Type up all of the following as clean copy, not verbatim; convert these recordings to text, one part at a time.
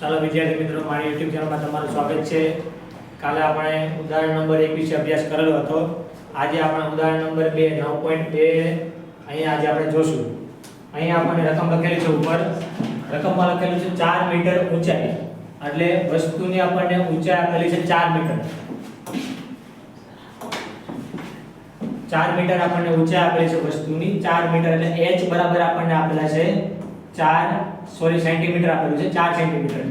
ચાલો વિદ્યાર્થી મિત્રો, મારી YouTube ચેનલમાં તમારું સ્વાગત છે. કાલે આપણે ઉદાહરણ નંબર 1 વિશે અભ્યાસ કરેલો હતો. આજે આપણે ઉદાહરણ નંબર 2 9.2 અહીંયા આજે આપણે જોશું. અહીંયા આપણને રકમ લખેલી છે ઉપર. રકમમાં લખેલું છે 4 મીટર ઊંચાઈ. એટલે વસ્તુની આપણને ઊંચાઈ આપેલી છે 4 મીટર. 4 મીટર આપણને ઊંચાઈ આપેલી છે વસ્તુની 4 મીટર એટલે h બરાબર આપણને આપેલા છે 4 સેન્ટીમીટર આપેલું છે 4 સેન્ટીમીટર.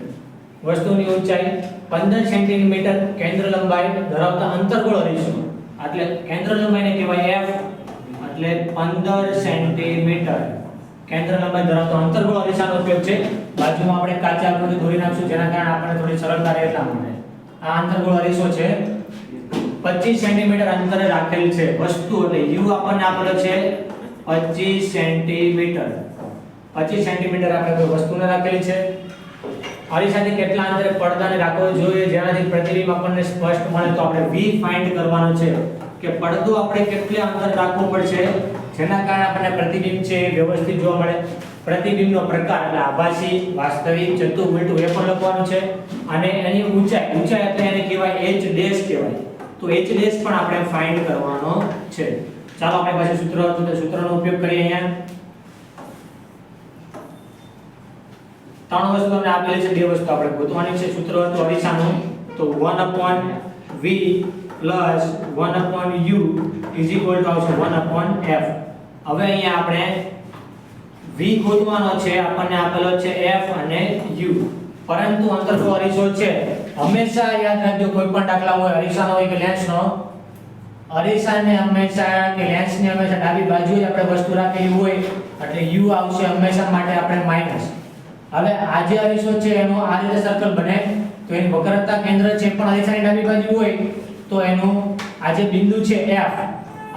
વસ્તુની ઊંચાઈ 15 સેન્ટીમીટર કેન્દ્ર લંબાઈ ધરાવતા અંતર્ગોળ અરીસો એટલે કેન્દ્ર લંબાઈને કહેવાય f એટલે 15 સેન્ટીમીટર કેન્દ્ર લંબાઈ ધરાવતો અંતર્ગોળ અરીસાનો ઉપયોગ છે. બાજુમાં આપણે કાચી આકૃતિ દોરી નાખશું જેના કારણે આપણને થોડી સરળતા રહે એટલા માટે. આ અંતર્ગોળ અરીસો છે 25 સેન્ટીમીટર અંતરે રાખેલ છે. વસ્તુ એટલે u આપણને આપેલો છે 25 સેન્ટીમીટર. 25 સેન્ટીમીટર આપણે કોઈ વસ્તુને રાખેલી છે. અરીસાથી કેટલા અંતરે પડદાને રાખવો જોઈએ જેનાથી પ્રતિબિંબ આપણને સ્પષ્ટ મળે, તો આપણે v ફાઇન્ડ કરવાનો છે કે પડદો આપણે કેટલા અંતરે રાખવો પડશે જેના કારણે આપણને પ્રતિબિંબ છે એ વ્યવસ્થિત જોવા મળે. પ્રતિબિંબનો પ્રકાર એટલે આભાસી, વાસ્તવિક, ચતુર, ઉલટું એ પણ લખવાનું છે. અને એની ઊંચાઈ એટલે એને કહેવાય h ડેશ કહેવાય. તો h ડેશ પણ આપણે ફાઇન્ડ કરવાનો છે. ચાલો આપણે પાસે સૂત્ર હતું તો સૂત્રનો ઉપયોગ કરીએ. અહીંયા ત્રણ વસ્તુ તમને આપેલી છે, બે વસ્તુ આપણે ગોતવાની છે. સૂત્ર હતું અરીસાનું તો 1/v + 1/u = આવશે 1/f. હવે અહીંયા આપણે v ગોતવાનો છે. આપણને આપેલો છે f અને u. પરંતુ અંતર્ગોળ અરીસો છે હંમેશા યાદ રાખજો, કોઈ પણ દાખલા હોય અરીસાનો હોય કે લેન્સનો, અરીસાને હંમેશા કે લેન્સને હંમેશા ડાબી બાજુએ જ આપણે વસ્તુ રાખેલી હોય એટલે u આવશે હંમેશા માટે આપણે માઈનસ. હવે આ જે અરીસો છે એનો આ રીતે સર્કલ બને તો એની વક્રતા કેન્દ્ર છે પણ અરીસાની ડાબી બાજુ હોય તો એનું આ જે બિંદુ છે f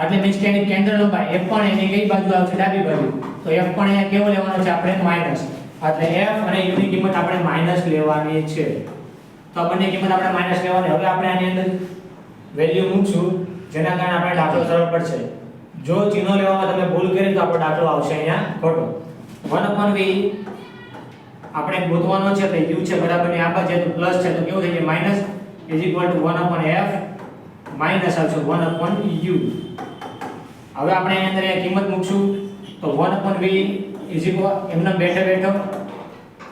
એટલે મીન્સ કે એની કેન્દ્ર લંબાઈ એ પણ એની કઈ બાજુ આવશે? ડાબી બાજુ. તો f પણ અહીંયા કેવો લેવાનો છે આપણે? માઈનસ. એટલે f અને u ની કિંમત આપણે માઈનસ લેવાની છે. તો આ બંને કિંમત આપણે માઈનસ લેવાની. હવે આપણે આની અંદર વેલ્યુ મૂકશું જેના કારણે આપણે દાખલો સરળ પડશે. જો ચિહ્નો લેવામાં તમે ભૂલ કરી તો આપણો દાખલો આવશે અહીંયા ખોટો. 1/v આપણે ગોતવાનો છે તો u છે બરાબર ની આ બાજુ તો પ્લસ છે તો કેવું થઈ જાય? માઈનસ = 1/f માઈનસ આવશે 1/u. હવે આપણે અહીં અંદર એ કિંમત મૂકશું તો 1/v એમને બેઠો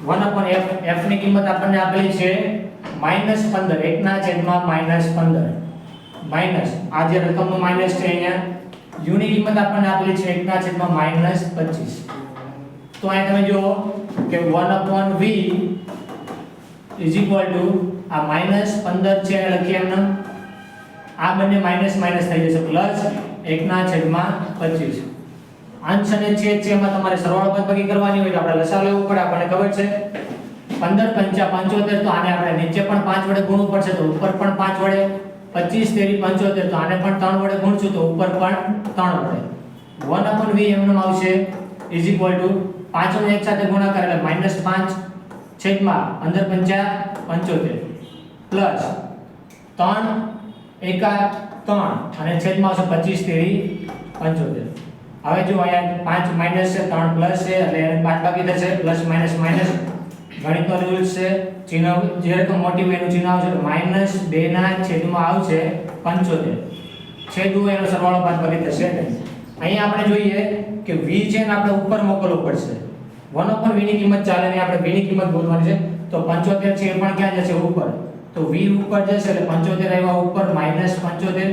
1/f f ની કિંમત આપણને આપેલી છે -15 1/-15 માઈનસ આ જે રકમનો માઈનસ છે અહીંયા u ની કિંમત આપણને આપેલી છે 1/-25. તો અહીં તમે જુઓ કે 1/v આ -15 છે એને લખીએ એમને. આ બંને માઈનસ માઈનસ થઈ જશે પ્લસ 1/25. અંશ અને છેદ છે એમાં તમારે સરવાળો બાદબાકી કરવાની હોય તો આપણે લસાઅ લેવું પડે. આપણને ખબર છે 15 × 5 = 75 તો આને આપણે નીચે પણ 5 વડે ગુણવું પડશે તો ઉપર પણ 5 વડે. 25 × 3 = 75 તો આને પણ 3 વડે ગુણશું તો ઉપર પણ 3 વડે. 1/v એમનું આવશે = 5 નો એક સાથે ગુણાકાર એટલે -5 છેદમાં 15 × 5 = 75 પ્લસ 3 એકા 3 અને છેદમાં આવશે 25 × 75. હવે જો અહીંયા 5 માઈનસ છે 3 પ્લસ છે એટલે એને 5 બાકી થશે પ્લસ માઈનસ માઈનસ. ગણિતનો રૂલ છે ચિહ્ન જે રકમ મોટી હોય એનું ચિહ્ન આવશે તો -2 ના છેદમાં આવશે 75. છેદ હોય એનો સરવાળો બાદબાકી થશે નહીં. અહીંયા આપણે જોઈએ કે v છે ને આપણે ઉપર મોકલવું પડશે. 1/v ની કિંમત ચાલે ને આપણે v ની કિંમત ગોતવાની છે તો 75 છે એ પણ ક્યાં જશે? ઉપર. તો v ઉપર જશે એટલે 75 આવ્યા ઉપર -75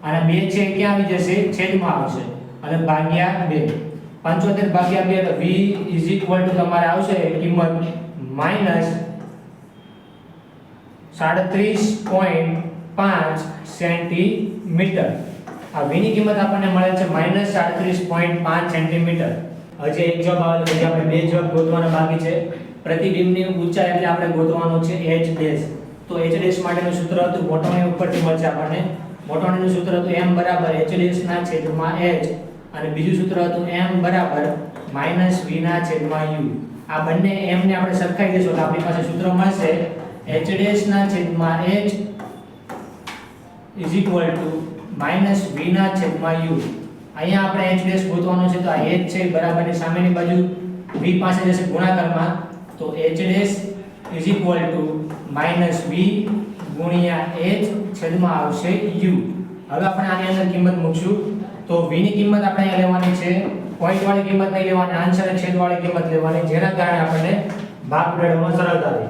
અને 2 છે ક્યાં આવી જશે? છેદમાં આવશે અને ભાગ્યા 2. 75 ભાગ્યા 2 તો v તમારે આવશે કિંમત -37.5 સેન્ટીમીટર. આ v ની કિંમત આપણને મળે છે -37.5 સેન્ટીમીટર. હજી એક જવાબ આવે છે, આપણે બે જવાબ ગોતવાના બાકી છે. પ્રતિબિંબની ઊંચાઈ એટલે આપણે ગોતવાનો છે h ડેશ. તો h ડેશ માટેનું સૂત્ર હતું મોટોની ઉપરથી મળશે આપણને. મોટોનીનું સૂત્ર હતું m = h ડેશ ના છેદમાં h અને બીજું સૂત્ર હતું m = -v ના છેદમાં u. આ બંને m ને આપણે સરખાઈ દઈશું એટલે આપણી પાસે સૂત્ર મળશે h ડેશ ના છેદમાં h = -v ના છેદમાં u. અહીંયા આપણે h ડેશ ગોતવાનો છે તો આ h છે બરાબરની સામેની બાજુ v પાસે જશે ગુણાકારમાં તો h dash is equal to -v ગુણ્યા h છેદમાં આવશે u. હવે આપણે આની અંદર કિંમત મૂકશું. તો v ની કિંમત આપણે અહીંયા લેવાની છે, પોઈન્ટ વાળી કિંમત નહીં લેવાની, અંશ અને છેદ વાળી કિંમત લેવાની, જેના કારણે આપણને ભાગ ઉડાડવામાં સરળતા રહે.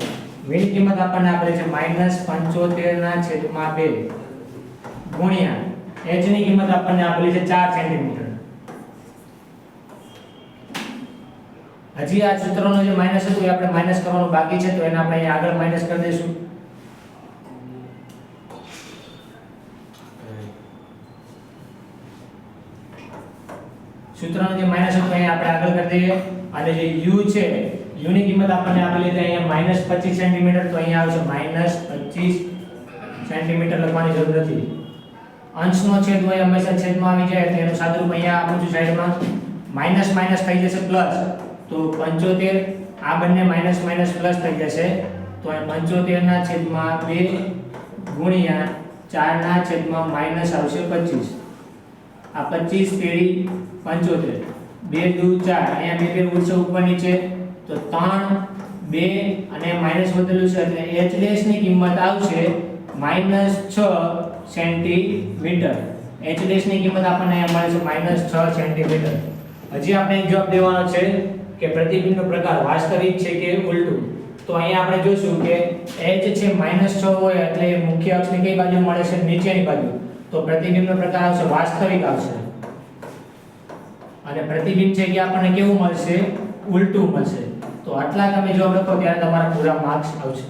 v ની કિંમત આપણને આપેલી છે -75/2 ગુણ્યા h ની કિંમત આપણને આપેલી છે 4 સેન્ટીમીટર. હજી આ સૂત્રનો જે માઈનસ હતું એ આપણે માઈનસ કરવાનું બાકી છે, તો એને આપણે અહીં આગળ માઈનસ કરી દઈશું. સૂત્રનો જે માઈનસ હતું અહીં આપણે આગળ કરી દઈએ. અને જે u છે, u ની કિંમત આપણને આપેલી છે અહીંયા -25 સેન્ટીમીટર, તો અહીંયા આવશે -25 સેન્ટીમીટર લખવાની જરૂર નથી. અંશનો છેદ હોય હંમેશા છેદમાં આવી જાય, એટલે એનું સાદુરૂપ અહીંયા આપું છું સાઈડમાં. માઈનસ માઈનસ થઈ જશે પ્લસ, તો 75 આ બંને માઈનસ માઈનસ પ્લસ થઈ જશે, તો 75/2 ગુણ્યા 4/- માઈનસ આવશે 25. આ 25 તેરી 75, 2 દુ 4, અહીંયા બે ઉડશે ઉપર નીચે, તો 3 2 અને માઈનસ વધેલું છે એટલે h ડેશ ની કિંમત આવશે -6 સેન્ટીમીટર. h ડેશ ની કિંમત આપણને અહીંયા મળે છે -6 સેન્ટીમીટર. હજી આપણે એક જવાબ દેવાનો છે કે પ્રતિબિંબનો પ્રકાર વાસ્તવિક છે કે ઉલટું. તો અહીંયા આપણે જોશું કે h છે -6 હોય એટલે મુખ્ય અક્ષની કઈ બાજુ મળે છે, નીચેની બાજુ, તો પ્રતિબિંબનો પ્રકાર આવશે વાસ્તવિક આવશે. અને પ્રતિબિંબ છે કે આપણને કેવું મળશે, ઉલટું મળશે. તો આટલા તમે જવાબ લખો ત્યારે તમારા પૂરા માર્ક્સ આવશે.